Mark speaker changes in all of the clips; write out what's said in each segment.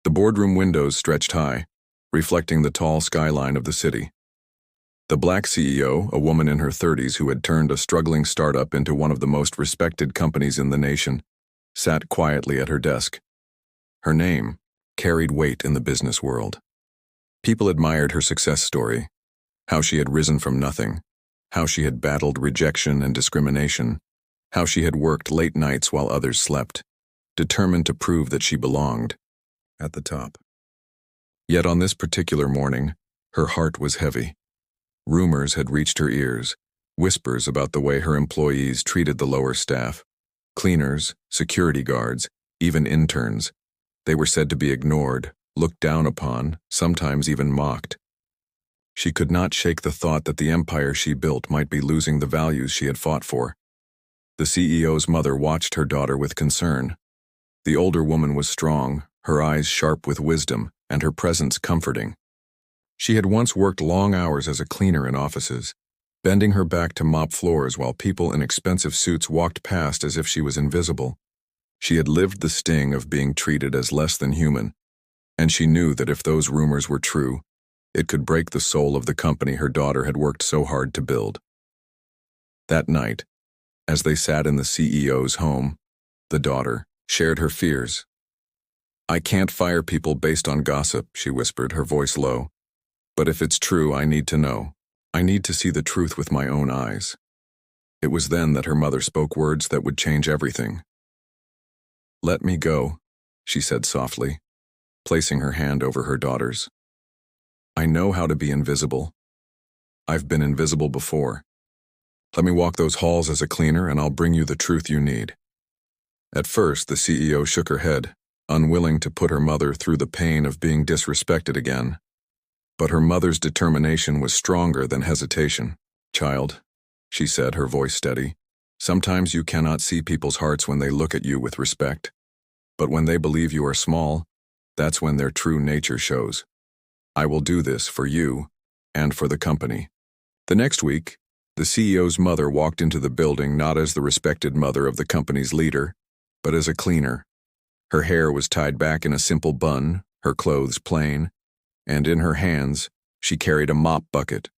Speaker 1: The boardroom windows stretched high, reflecting the tall skyline of the city. The black CEO, a woman in her 30s who had turned a struggling startup into one of the most respected companies in the nation, sat quietly at her desk. Her name carried weight in the business world. People admired her success story, how she had risen from nothing, how she had battled rejection and discrimination, how she had worked late nights while others slept, determined to prove that she belonged at the top. Yet on this particular morning, her heart was heavy. Rumors had reached her ears, whispers about the way her employees treated the lower staff. Cleaners, security guards, even interns. They were said to be ignored, looked down upon, sometimes even mocked. She could not shake the thought that the empire she built might be losing the values she had fought for. The CEO's mother watched her daughter with concern. The older woman was strong, her eyes sharp with wisdom, and her presence comforting. She had once worked long hours as a cleaner in offices, bending her back to mop floors while people in expensive suits walked past as if she was invisible. She had lived the sting of being treated as less than human, and she knew that if those rumors were true, it could break the soul of the company her daughter had worked so hard to build. That night, as they sat in the CEO's home, the daughter shared her fears. "I can't fire people based on gossip," she whispered, her voice low. "But if it's true, I need to know. I need to see the truth with my own eyes." It was then that her mother spoke words that would change everything. "Let me go," she said softly, placing her hand over her daughter's. "I know how to be invisible. I've been invisible before. Let me walk those halls as a cleaner and I'll bring you the truth you need." At first, the CEO shook her head, unwilling to put her mother through the pain of being disrespected again. But her mother's determination was stronger than hesitation. "Child," she said, her voice steady, "sometimes you cannot see people's hearts when they look at you with respect. But when they believe you are small, that's when their true nature shows. I will do this for you and for the company." The next week, the CEO's mother walked into the building not as the respected mother of the company's leader, but as a cleaner. Her hair was tied back in a simple bun, her clothes plain, and in her hands, she carried a mop bucket.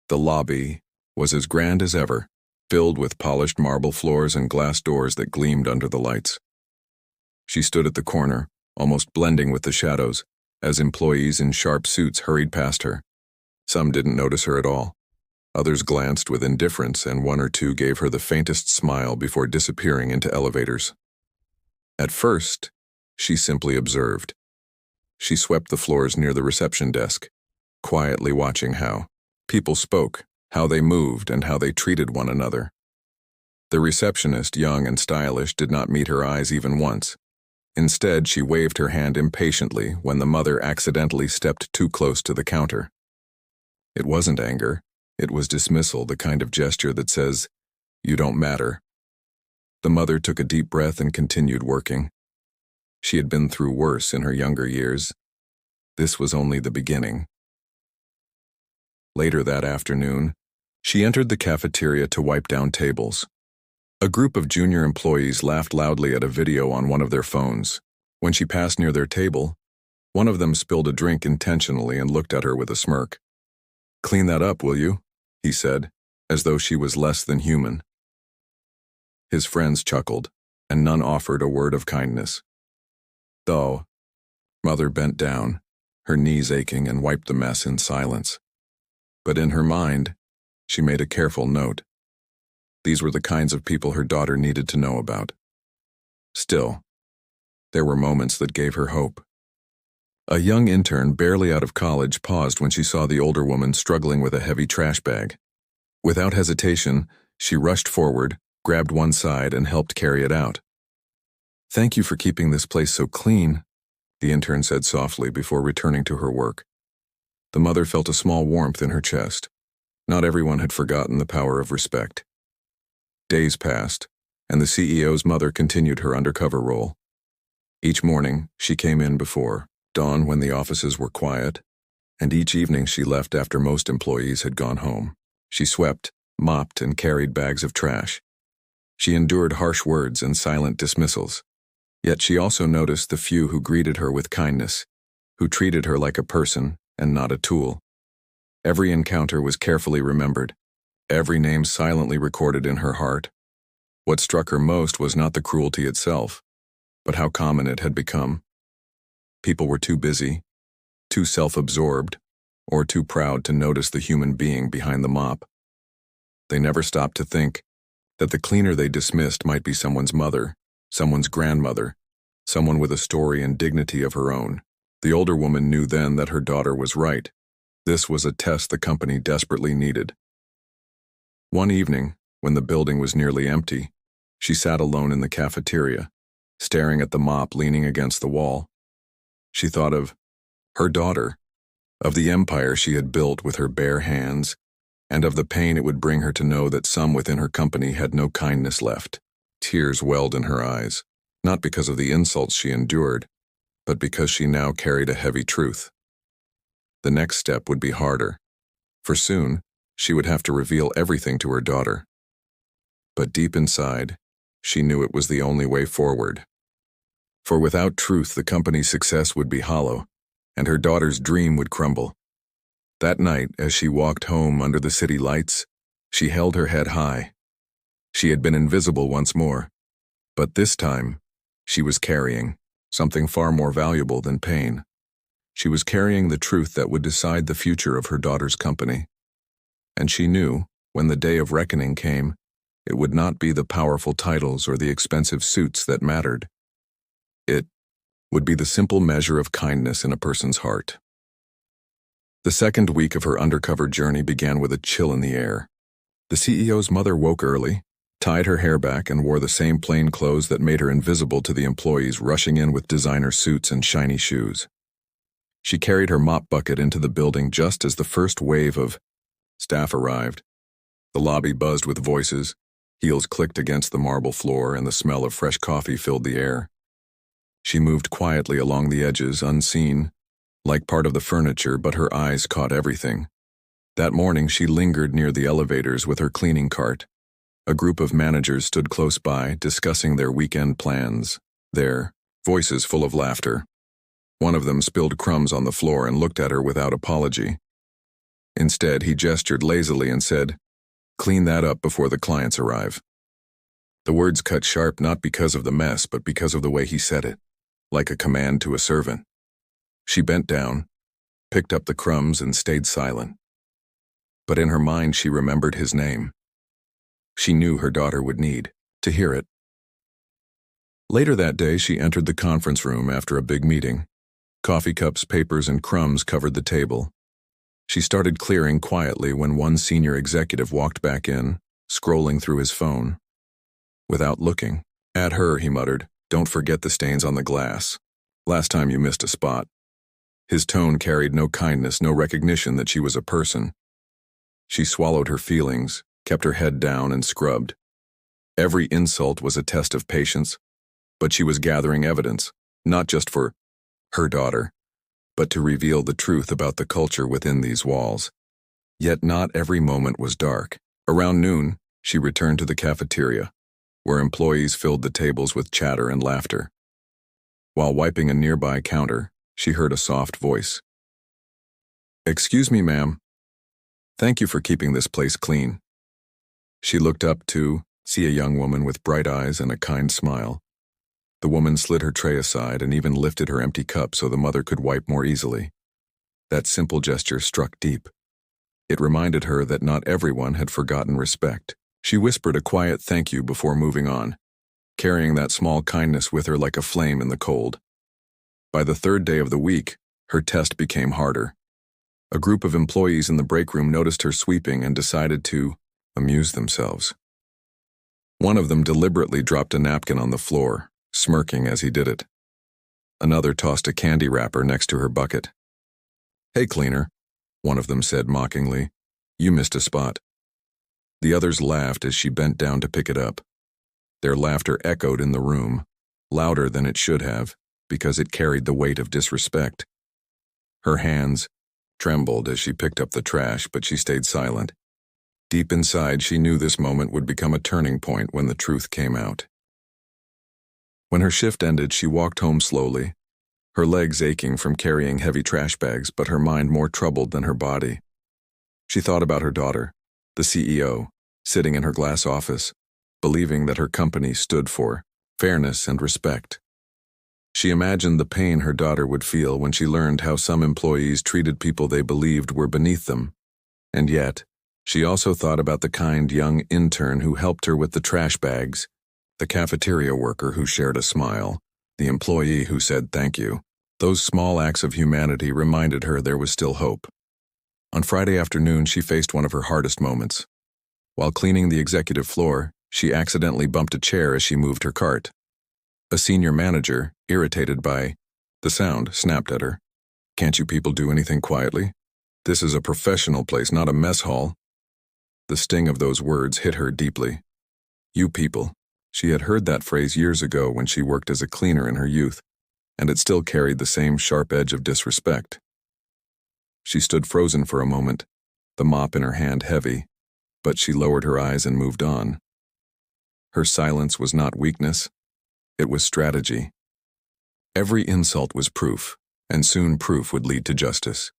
Speaker 1: The lobby was as grand as ever, filled with polished marble floors and glass doors that gleamed under the lights. She stood at the corner, almost blending with the shadows, as employees in sharp suits hurried past her. Some didn't notice her at all. Others glanced with indifference, and one or two gave her the faintest smile before disappearing into elevators. At first, she simply observed. She swept the floors near the reception desk, quietly watching how people spoke, how they moved, and how they treated one another. The receptionist, young and stylish, did not meet her eyes even once. Instead, she waved her hand impatiently when the mother accidentally stepped too close to the counter. It wasn't anger, it was dismissal, the kind of gesture that says, "You don't matter." The mother took a deep breath and continued working. She had been through worse in her younger years. This was only the beginning. Later that afternoon, she entered the cafeteria to wipe down tables. A group of junior employees laughed loudly at a video on one of their phones. When she passed near their table, one of them spilled a drink intentionally and looked at her with a smirk. "Clean that up, will you?" he said, as though she was less than human. His friends chuckled, and none offered a word of kindness. Though, Mother bent down, her knees aching, and wiped the mess in silence. But in her mind, she made a careful note. These were the kinds of people her daughter needed to know about. Still, there were moments that gave her hope. A young intern barely out of college paused when she saw the older woman struggling with a heavy trash bag. Without hesitation, she rushed forward, grabbed one side, and helped carry it out. "Thank you for keeping this place so clean," the intern said softly before returning to her work. The mother felt a small warmth in her chest. Not everyone had forgotten the power of respect. Days passed, and the CEO's mother continued her undercover role. Each morning, she came in before dawn when the offices were quiet, and each evening she left after most employees had gone home. She swept, mopped, and carried bags of trash. She endured harsh words and silent dismissals. Yet she also noticed the few who greeted her with kindness, who treated her like a person and not a tool. Every encounter was carefully remembered, every name silently recorded in her heart. What struck her most was not the cruelty itself, but how common it had become. People were too busy, too self-absorbed, or too proud to notice the human being behind the mop. They never stopped to think that the cleaner they dismissed might be someone's mother, someone's grandmother, someone with a story and dignity of her own. The older woman knew then that her daughter was right. This was a test the company desperately needed. One evening, when the building was nearly empty, she sat alone in the cafeteria, staring at the mop leaning against the wall. She thought of her daughter, of the empire she had built with her bare hands, and of the pain it would bring her to know that some within her company had no kindness left. Tears welled in her eyes, not because of the insults she endured, but because she now carried a heavy truth. The next step would be harder, for soon she would have to reveal everything to her daughter. But deep inside, she knew it was the only way forward. For without truth, the company's success would be hollow, and her daughter's dream would crumble. That night, as she walked home under the city lights, she held her head high. She had been invisible once more, but this time, she was carrying something far more valuable than pain. She was carrying the truth that would decide the future of her daughter's company. And she knew, when the day of reckoning came, it would not be the powerful titles or the expensive suits that mattered. It would be the simple measure of kindness in a person's heart. The second week of her undercover journey began with a chill in the air. The CEO's mother woke early, tied her hair back, and wore the same plain clothes that made her invisible to the employees rushing in with designer suits and shiny shoes. She carried her mop bucket into the building just as the first wave of staff arrived. The lobby buzzed with voices, heels clicked against the marble floor, and the smell of fresh coffee filled the air. She moved quietly along the edges, unseen, like part of the furniture, but her eyes caught everything. That morning she lingered near the elevators with her cleaning cart. A group of managers stood close by, discussing their weekend plans, their voices full of laughter. One of them spilled crumbs on the floor and looked at her without apology. Instead, he gestured lazily and said, "Clean that up before the clients arrive." The words cut sharp not because of the mess, but because of the way he said it, like a command to a servant. She bent down, picked up the crumbs, and stayed silent. But in her mind she remembered his name. She knew her daughter would need to hear it. Later that day she entered the conference room after a big meeting. Coffee cups, papers, and crumbs covered the table. She started clearing quietly when one senior executive walked back in, scrolling through his phone. Without looking at her, he muttered, "Don't forget the stains on the glass. Last time you missed a spot." His tone carried no kindness, no recognition that she was a person. She swallowed her feelings, kept her head down, and scrubbed. Every insult was a test of patience, but she was gathering evidence, not just for her daughter, but to reveal the truth about the culture within these walls. Yet not every moment was dark. Around noon, she returned to the cafeteria, where employees filled the tables with chatter and laughter. While wiping a nearby counter, she heard a soft voice. "Excuse me, ma'am. Thank you for keeping this place clean." She looked up to see a young woman with bright eyes and a kind smile. The woman slid her tray aside and even lifted her empty cup so the mother could wipe more easily. That simple gesture struck deep. It reminded her that not everyone had forgotten respect. She whispered a quiet thank you before moving on, carrying that small kindness with her like a flame in the cold. By the third day of the week, her test became harder. A group of employees in the break room noticed her sweeping and decided to amuse themselves. One of them deliberately dropped a napkin on the floor, smirking as he did it. Another tossed a candy wrapper next to her bucket. "Hey, cleaner," one of them said mockingly, "you missed a spot." The others laughed as she bent down to pick it up. Their laughter echoed in the room, louder than it should have, because it carried the weight of disrespect. Her hands trembled as she picked up the trash, but she stayed silent. Deep inside, she knew this moment would become a turning point when the truth came out. When her shift ended, she walked home slowly, her legs aching from carrying heavy trash bags, but her mind more troubled than her body. She thought about her daughter, the CEO, sitting in her glass office, believing that her company stood for fairness and respect. She imagined the pain her daughter would feel when she learned how some employees treated people they believed were beneath them. And yet, she also thought about the kind young intern who helped her with the trash bags, the cafeteria worker who shared a smile, the employee who said thank you. Those small acts of humanity reminded her there was still hope. On Friday afternoon, she faced one of her hardest moments. While cleaning the executive floor, she accidentally bumped a chair as she moved her cart. A senior manager, irritated by the sound, snapped at her. "Can't you people do anything quietly? This is a professional place, not a mess hall." The sting of those words hit her deeply. You people. She had heard that phrase years ago when she worked as a cleaner in her youth, and it still carried the same sharp edge of disrespect. She stood frozen for a moment, the mop in her hand heavy, but she lowered her eyes and moved on. Her silence was not weakness, it was strategy. Every insult was proof, and soon proof would lead to justice.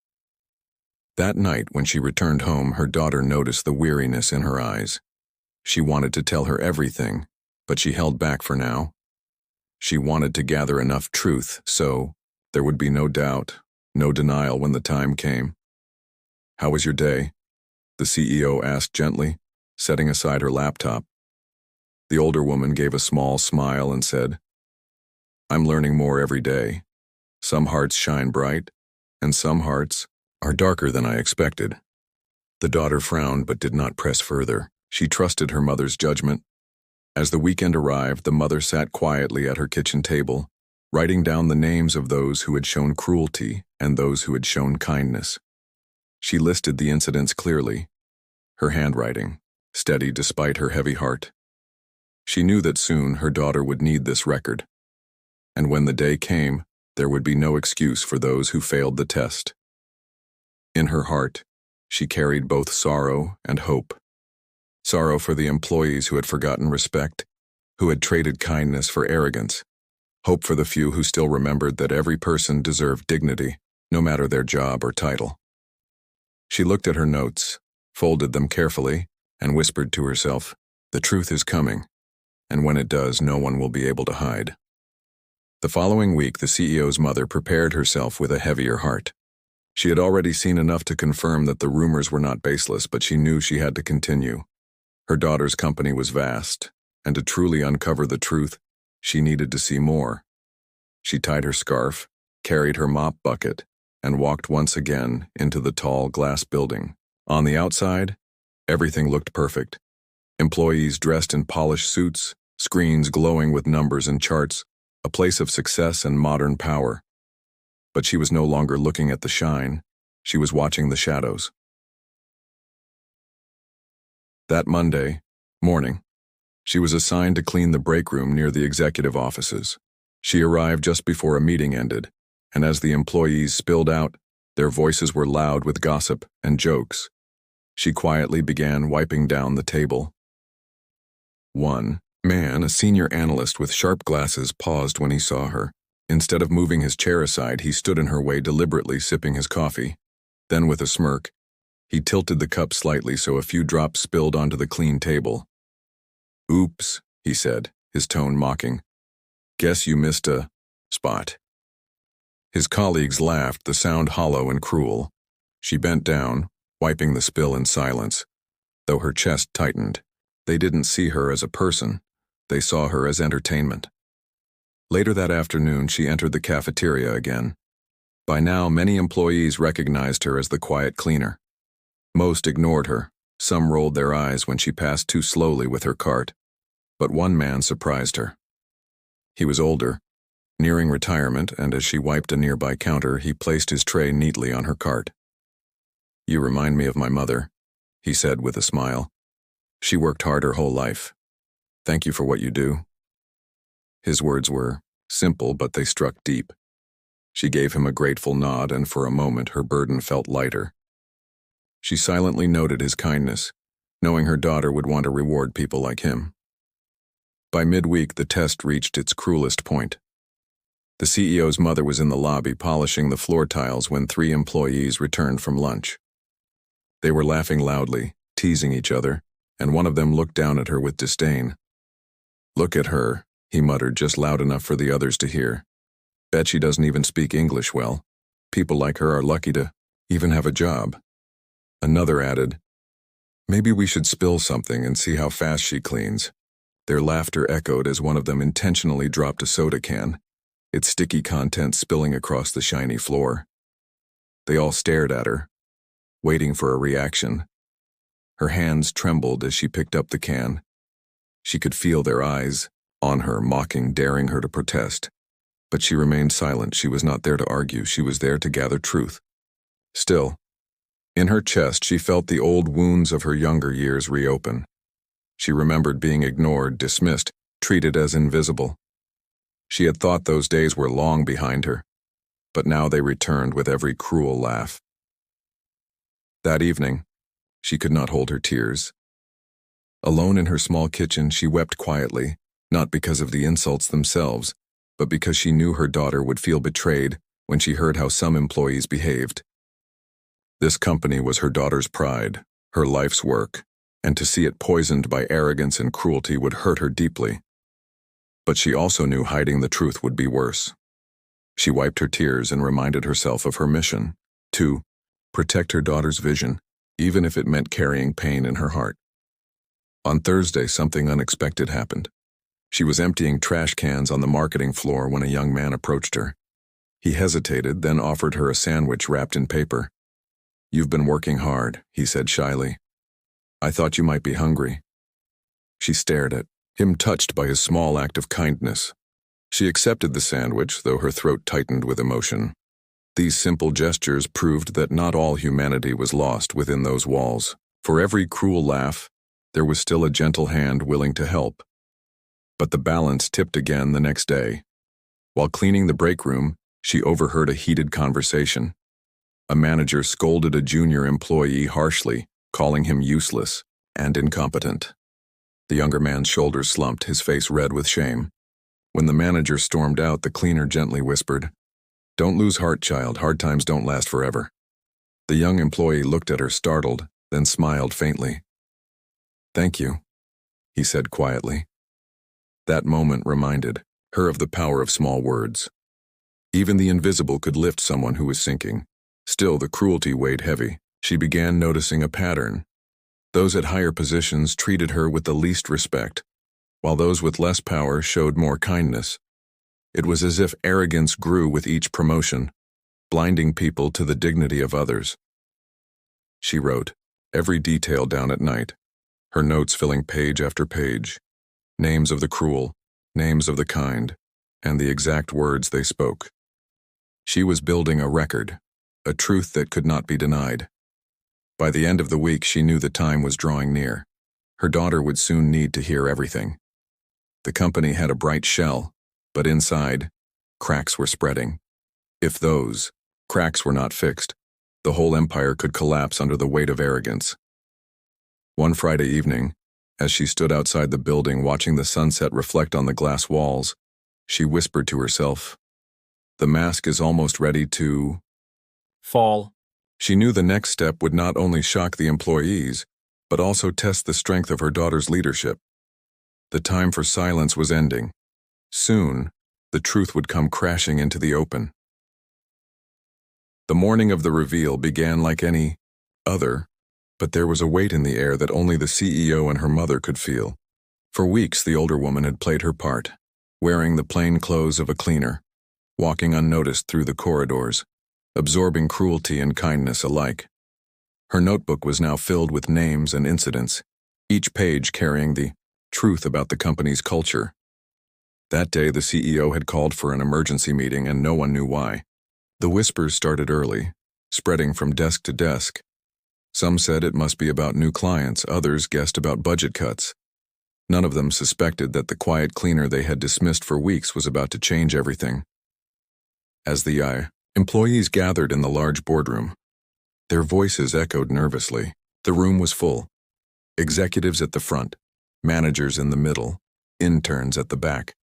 Speaker 1: That night, when she returned home, her daughter noticed the weariness in her eyes. She wanted to tell her everything, but she held back for now. She wanted to gather enough truth so there would be no doubt, no denial when the time came. "How was your day?" the CEO asked gently, setting aside her laptop. The older woman gave a small smile and said, "I'm learning more every day. Some hearts shine bright, and some hearts are darker than I expected." The daughter frowned but did not press further. She trusted her mother's judgment. As the weekend arrived, the mother sat quietly at her kitchen table, writing down the names of those who had shown cruelty and those who had shown kindness. She listed the incidents clearly, her handwriting steady despite her heavy heart. She knew that soon her daughter would need this record, and when the day came, there would be no excuse for those who failed the test. In her heart, she carried both sorrow and hope. Sorrow for the employees who had forgotten respect, who had traded kindness for arrogance. Hope for the few who still remembered that every person deserved dignity, no matter their job or title. She looked at her notes, folded them carefully, and whispered to herself, "The truth is coming, and when it does, no one will be able to hide." The following week, the CEO's mother prepared herself with a heavier heart. She had already seen enough to confirm that the rumors were not baseless, but she knew she had to continue. Her daughter's company was vast, and to truly uncover the truth, she needed to see more. She tied her scarf, carried her mop bucket, and walked once again into the tall glass building. On the outside, everything looked perfect. Employees dressed in polished suits, screens glowing with numbers and charts, a place of success and modern power. But she was no longer looking at the shine, she was watching the shadows. That Monday morning, she was assigned to clean the break room near the executive offices. She arrived just before a meeting ended, and as the employees spilled out, their voices were loud with gossip and jokes. She quietly began wiping down the table. One man, a senior analyst with sharp glasses, paused when he saw her. Instead of moving his chair aside, he stood in her way, deliberately sipping his coffee. Then, with a smirk, he tilted the cup slightly so a few drops spilled onto the clean table. "Oops," he said, his tone mocking. "Guess you missed a spot." His colleagues laughed, the sound hollow and cruel. She bent down, wiping the spill in silence, though her chest tightened. They didn't see her as a person, they saw her as entertainment. Later that afternoon, she entered the cafeteria again. By now, many employees recognized her as the quiet cleaner. Most ignored her. Some rolled their eyes when she passed too slowly with her cart. But one man surprised her. He was older, nearing retirement, and as she wiped a nearby counter, he placed his tray neatly on her cart. "You remind me of my mother," he said with a smile. "She worked hard her whole life. Thank you for what you do." His words were simple, but they struck deep. She gave him a grateful nod, and for a moment her burden felt lighter. She silently noted his kindness, knowing her daughter would want to reward people like him. By midweek, the test reached its cruelest point. The CEO's mother was in the lobby polishing the floor tiles when 3 employees returned from lunch. They were laughing loudly, teasing each other, and one of them looked down at her with disdain. "Look at her," he muttered just loud enough for the others to hear. "Bet she doesn't even speak English well. People like her are lucky to even have a job." Another added, "Maybe we should spill something and see how fast she cleans." Their laughter echoed as one of them intentionally dropped a soda can, its sticky contents spilling across the shiny floor. They all stared at her, waiting for a reaction. Her hands trembled as she picked up the can. She could feel their eyes on her, mocking, daring her to protest. But she remained silent. She was not there to argue. She was there to gather truth. Still, in her chest, she felt the old wounds of her younger years reopen. She remembered being ignored, dismissed, treated as invisible. She had thought those days were long behind her, but now they returned with every cruel laugh. That evening, she could not hold her tears. Alone in her small kitchen, she wept quietly, not because of the insults themselves, but because she knew her daughter would feel betrayed when she heard how some employees behaved. This company was her daughter's pride, her life's work, and to see it poisoned by arrogance and cruelty would hurt her deeply. But she also knew hiding the truth would be worse. She wiped her tears and reminded herself of her mission, to protect her daughter's vision, even if it meant carrying pain in her heart. On Thursday, something unexpected happened. She was emptying trash cans on the marketing floor when a young man approached her. He hesitated, then offered her a sandwich wrapped in paper. "You've been working hard," he said shyly. "I thought you might be hungry." She stared at him, touched by his small act of kindness. She accepted the sandwich, though her throat tightened with emotion. These simple gestures proved that not all humanity was lost within those walls. For every cruel laugh, there was still a gentle hand willing to help. But the balance tipped again the next day. While cleaning the break room, she overheard a heated conversation. A manager scolded a junior employee harshly, calling him useless and incompetent. The younger man's shoulders slumped, his face red with shame. When the manager stormed out, the cleaner gently whispered, "Don't lose heart, child. Hard times don't last forever." The young employee looked at her, startled, then smiled faintly. "Thank you," he said quietly. That moment reminded her of the power of small words. Even the invisible could lift someone who was sinking. Still, the cruelty weighed heavy. She began noticing a pattern. Those at higher positions treated her with the least respect, while those with less power showed more kindness. It was as if arrogance grew with each promotion, blinding people to the dignity of others. She wrote every detail down at night, her notes filling page after page. Names of the cruel, names of the kind, and the exact words they spoke. She was building a record, a truth that could not be denied. By the end of the week, she knew the time was drawing near. Her daughter would soon need to hear everything. The company had a bright shell, but inside, cracks were spreading. If those cracks were not fixed, the whole empire could collapse under the weight of arrogance. One Friday evening, as she stood outside the building watching the sunset reflect on the glass walls, she whispered to herself, "The mask is almost ready to
Speaker 2: fall."
Speaker 1: She knew the next step would not only shock the employees, but also test the strength of her daughter's leadership. The time for silence was ending. Soon, the truth would come crashing into the open. The morning of the reveal began like any other, but there was a weight in the air that only the CEO and her mother could feel. For weeks, the older woman had played her part, wearing the plain clothes of a cleaner, walking unnoticed through the corridors, absorbing cruelty and kindness alike. Her notebook was now filled with names and incidents, each page carrying the truth about the company's culture. That day, the CEO had called for an emergency meeting and no one knew why. The whispers started early, spreading from desk to desk. Some said it must be about new clients, others guessed about budget cuts. None of them suspected that the quiet cleaner they had dismissed for weeks was about to change everything. As the employees gathered in the large boardroom, their voices echoed nervously. The room was full. Executives at the front, managers in the middle, interns at the back.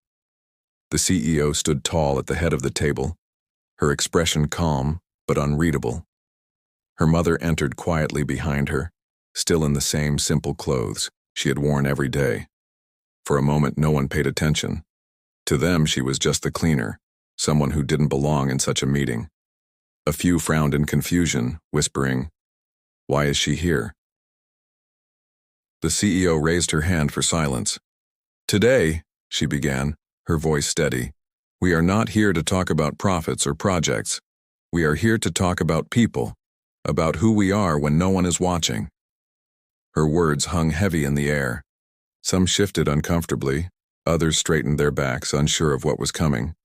Speaker 1: The CEO stood tall at the head of the table, her expression calm but unreadable. Her mother entered quietly behind her, still in the same simple clothes she had worn every day. For a moment, no one paid attention. To them, she was just the cleaner, someone who didn't belong in such a meeting. A few frowned in confusion, whispering, "Why is she here?" The CEO raised her hand for silence. "Today," she began, her voice steady, "we are not here to talk about profits or projects. We are here to talk about people, about who we are when no one is watching." Her words hung heavy in the air. Some shifted uncomfortably, others straightened their backs, unsure of what was coming.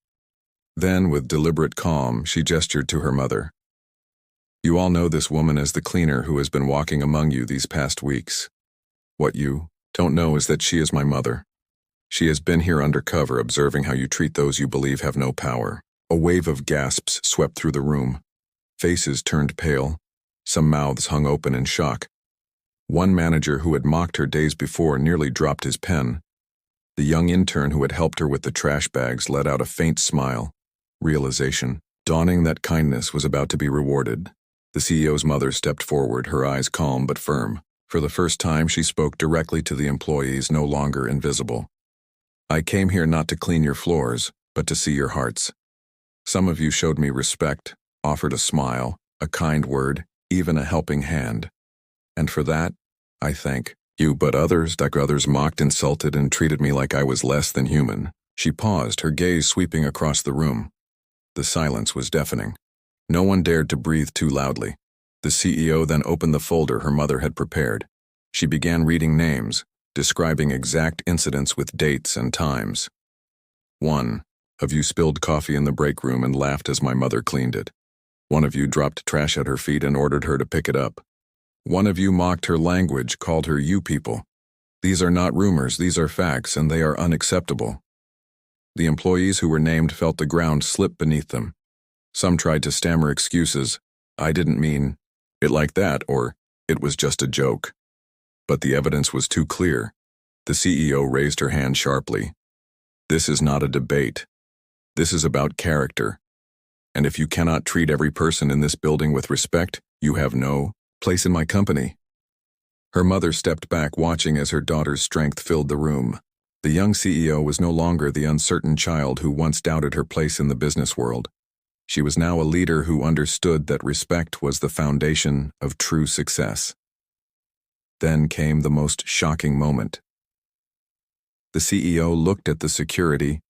Speaker 1: Then, with deliberate calm, she gestured to her mother. "You all know this woman as the cleaner who has been walking among you these past weeks. What you don't know is that she is my mother. She has been here undercover, observing how you treat those you believe have no power." A wave of gasps swept through the room. Faces turned pale. Some mouths hung open in shock. One manager who had mocked her days before nearly dropped his pen. The young intern who had helped her with the trash bags let out a faint smile. Realization, dawning that kindness was about to be rewarded. The CEO's mother stepped forward, her eyes calm but firm. For the first time, she spoke directly to the employees, no longer invisible. "I came here not to clean your floors, but to see your hearts. Some of you showed me respect, offered a smile, a kind word, even a helping hand. And for that, I thank you, but others mocked, insulted, and treated me like I was less than human." She paused, her gaze sweeping across the room. The silence was deafening. No one dared to breathe too loudly. The CEO then opened the folder her mother had prepared. She began reading names, describing exact incidents with dates and times. 1. Of you spilled coffee in the break room and laughed as my mother cleaned it. One of you dropped trash at her feet and ordered her to pick it up. One of you mocked her language, called her you people. These are not rumors, these are facts, and they are unacceptable. The employees who were named felt the ground slip beneath them. Some tried to stammer excuses. "I didn't mean it like that," or "it was just a joke." But the evidence was too clear. The CEO raised her hand sharply. "This is not a debate. This is about character. And if you cannot treat every person in this building with respect, you have no place in my company." Her mother stepped back, watching as her daughter's strength filled the room. The young CEO was no longer the uncertain child who once doubted her place in the business world. She was now a leader who understood that respect was the foundation of true success. Then came the most shocking moment. The CEO looked at the security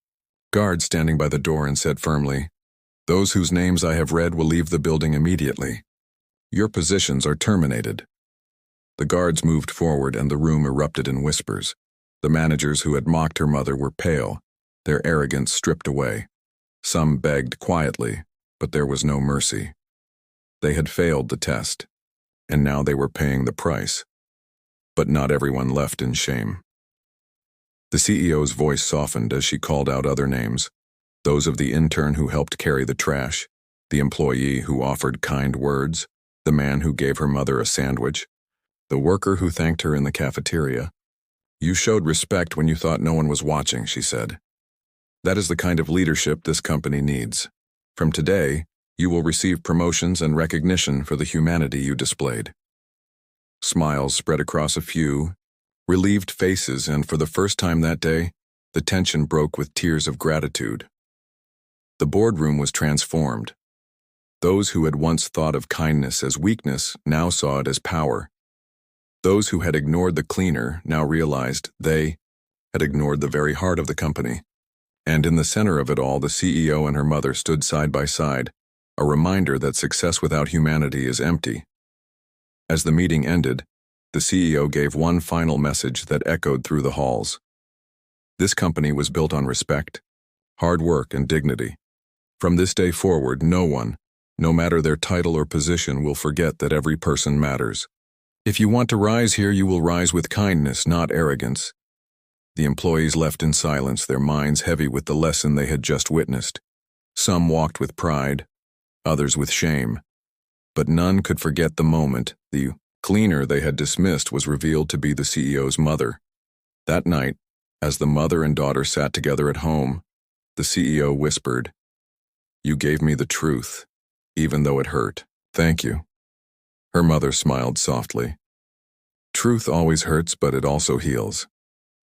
Speaker 1: guard standing by the door and said firmly, "Those whose names I have read will leave the building immediately. Your positions are terminated." The guards moved forward and the room erupted in whispers. The managers who had mocked her mother were pale, their arrogance stripped away. Some begged quietly, but there was no mercy. They had failed the test, and now they were paying the price. But not everyone left in shame. The CEO's voice softened as she called out other names, those of the intern who helped carry the trash, the employee who offered kind words, the man who gave her mother a sandwich, the worker who thanked her in the cafeteria. "You showed respect when you thought no one was watching," she said. "That is the kind of leadership this company needs. From today, you will receive promotions and recognition for the humanity you displayed." Smiles spread across a few relieved faces, and for the first time that day, the tension broke with tears of gratitude. The boardroom was transformed. Those who had once thought of kindness as weakness now saw it as power. Those who had ignored the cleaner now realized they had ignored the very heart of the company. And in the center of it all, the CEO and her mother stood side by side, a reminder that success without humanity is empty. As the meeting ended, the CEO gave one final message that echoed through the halls. This company was built on respect, hard work, and dignity. From this day forward, no one, no matter their title or position, will forget that every person matters. If you want to rise here, you will rise with kindness, not arrogance. The employees left in silence, their minds heavy with the lesson they had just witnessed. Some walked with pride, others with shame. But none could forget the moment the cleaner they had dismissed was revealed to be the CEO's mother. That night, As the mother and daughter sat together at home, the CEO whispered, "You gave me the truth, even though it hurt. Thank you." Her mother smiled softly. "Truth always hurts, but it also heals.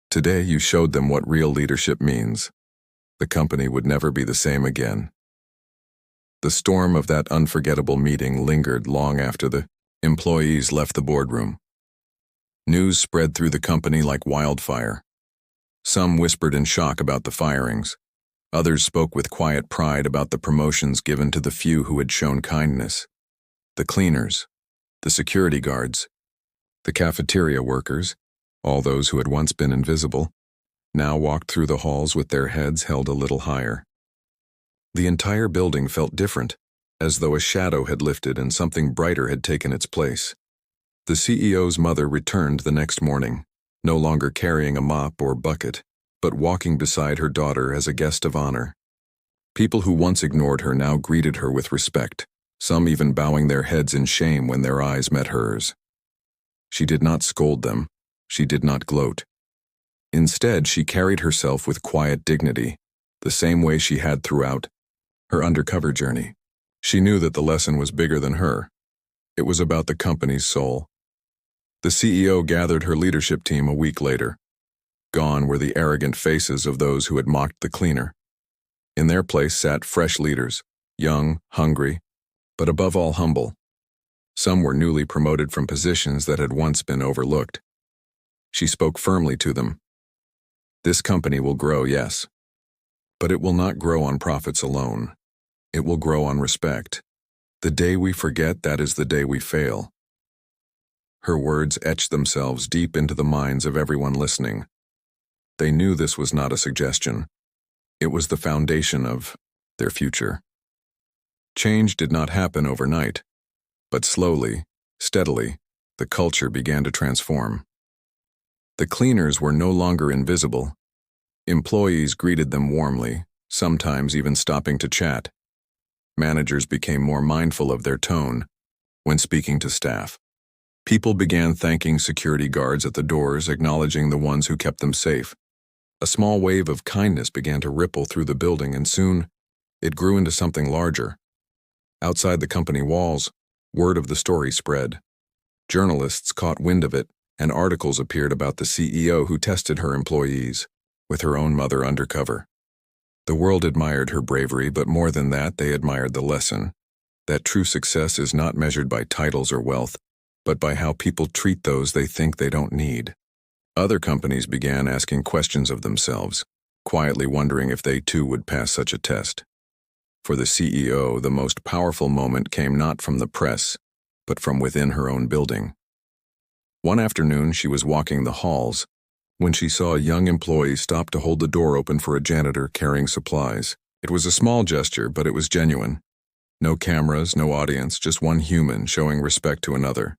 Speaker 1: Today you showed them what real leadership means. The company would never be the same again." The storm of that unforgettable meeting lingered long after the employees left the boardroom. News spread through the company like wildfire. Some whispered in shock about the firings. Others spoke with quiet pride about the promotions given to the few who had shown kindness. The cleaners, the security guards, the cafeteria workers, all those who had once been invisible, now walked through the halls with their heads held a little higher. The entire building felt different, as though a shadow had lifted and something brighter had taken its place. The CEO's mother returned the next morning, no longer carrying a mop or bucket, but walking beside her daughter as a guest of honor. People who once ignored her now greeted her with respect, some even bowing their heads in shame when their eyes met hers. She did not scold them. She did not gloat. Instead, she carried herself with quiet dignity, the same way she had throughout her undercover journey. She knew that the lesson was bigger than her. It was about the company's soul. The CEO gathered her leadership team a week later. Gone were the arrogant faces of those who had mocked the cleaner. In their place sat fresh leaders, young, hungry, but above all humble. Some were newly promoted from positions that had once been overlooked. She spoke firmly to them. This company will grow, yes, but it will not grow on profits alone. It will grow on respect. The day we forget, that is the day we fail. Her words etched themselves deep into the minds of everyone listening. They knew this was not a suggestion. It was the foundation of their future. Change did not happen overnight, but slowly, steadily, the culture began to transform. The cleaners were no longer invisible. Employees greeted them warmly, sometimes even stopping to chat. Managers became more mindful of their tone when speaking to staff. People began thanking security guards at the doors, acknowledging the ones who kept them safe. A small wave of kindness began to ripple through the building, and soon it grew into something larger. Outside the company walls, word of the story spread. Journalists caught wind of it, and articles appeared about the CEO who tested her employees, with her own mother undercover. The world admired her bravery, but more than that, they admired the lesson that true success is not measured by titles or wealth, but by how people treat those they think they don't need. Other companies began asking questions of themselves, quietly wondering if they too would pass such a test. For the CEO, the most powerful moment came not from the press, but from within her own building. One afternoon, she was walking the halls when she saw a young employee stop to hold the door open for a janitor carrying supplies. It was a small gesture, but it was genuine. No cameras, no audience, just one human showing respect to another.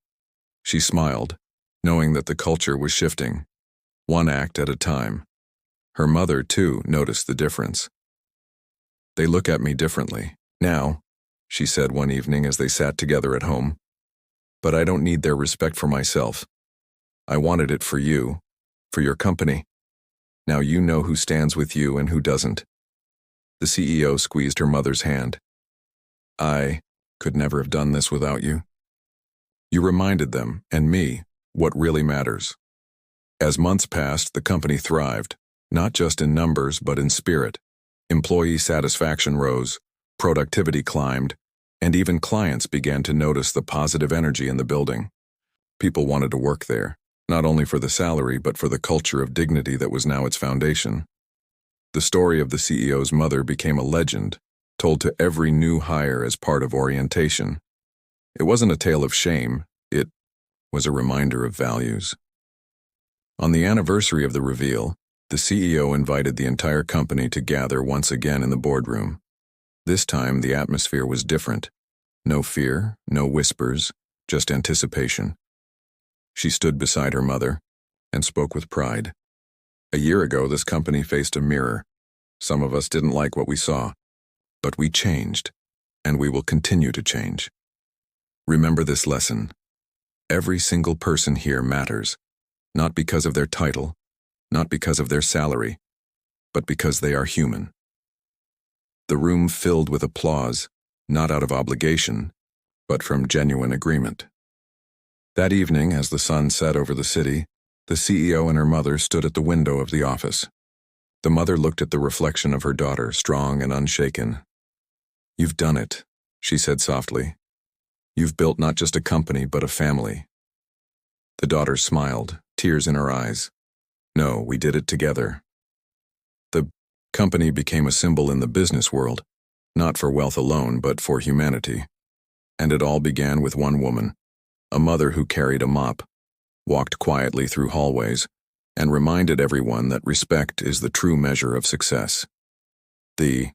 Speaker 1: She smiled, knowing that the culture was shifting, one act at a time. Her mother, too, noticed the difference. "They look at me differently now," she said one evening as they sat together at home. "But I don't need their respect for myself. I wanted it for you, for your company. Now you know who stands with you and who doesn't." The CEO squeezed her mother's hand. "I could never have done this without you. You reminded them, and me, what really matters." As months passed, the company thrived, not just in numbers but in spirit. Employee satisfaction rose, productivity climbed, and even clients began to notice the positive energy in the building. People wanted to work there, not only for the salary but for the culture of dignity that was now its foundation. The story of the CEO's mother became a legend, told to every new hire as part of orientation. It wasn't a tale of shame, it was a reminder of values. On the anniversary of the reveal, the CEO invited the entire company to gather once again in the boardroom. This time, the atmosphere was different. No fear, no whispers, just anticipation. She stood beside her mother and spoke with pride. "A year ago, this company faced a mirror. Some of us didn't like what we saw, but we changed, and we will continue to change. Remember this lesson. Every single person here matters, not because of their title, not because of their salary, but because they are human. The room filled with applause, not out of obligation, but from genuine agreement. That evening, as the sun set over the city, the CEO and her mother stood at the window of the office. The mother looked at the reflection of her daughter, strong and unshaken. "You've done it," she said softly. "You've built not just a company, but a family." The daughter smiled, tears in her eyes. "No, we did it together." The company became a symbol in the business world, not for wealth alone, but for humanity. And it all began with one woman, a mother who carried a mop, walked quietly through hallways, and reminded everyone that respect is the true measure of success. The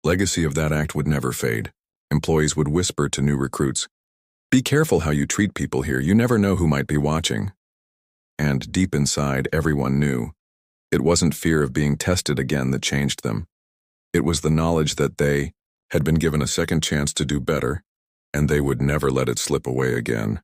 Speaker 1: legacy of that act would never fade. Employees would whisper to new recruits, "Be careful how you treat people here, you never know who might be watching." And deep inside, everyone knew. It wasn't fear of being tested again that changed them. It was the knowledge that they had been given a second chance to do better, and they would never let it slip away again.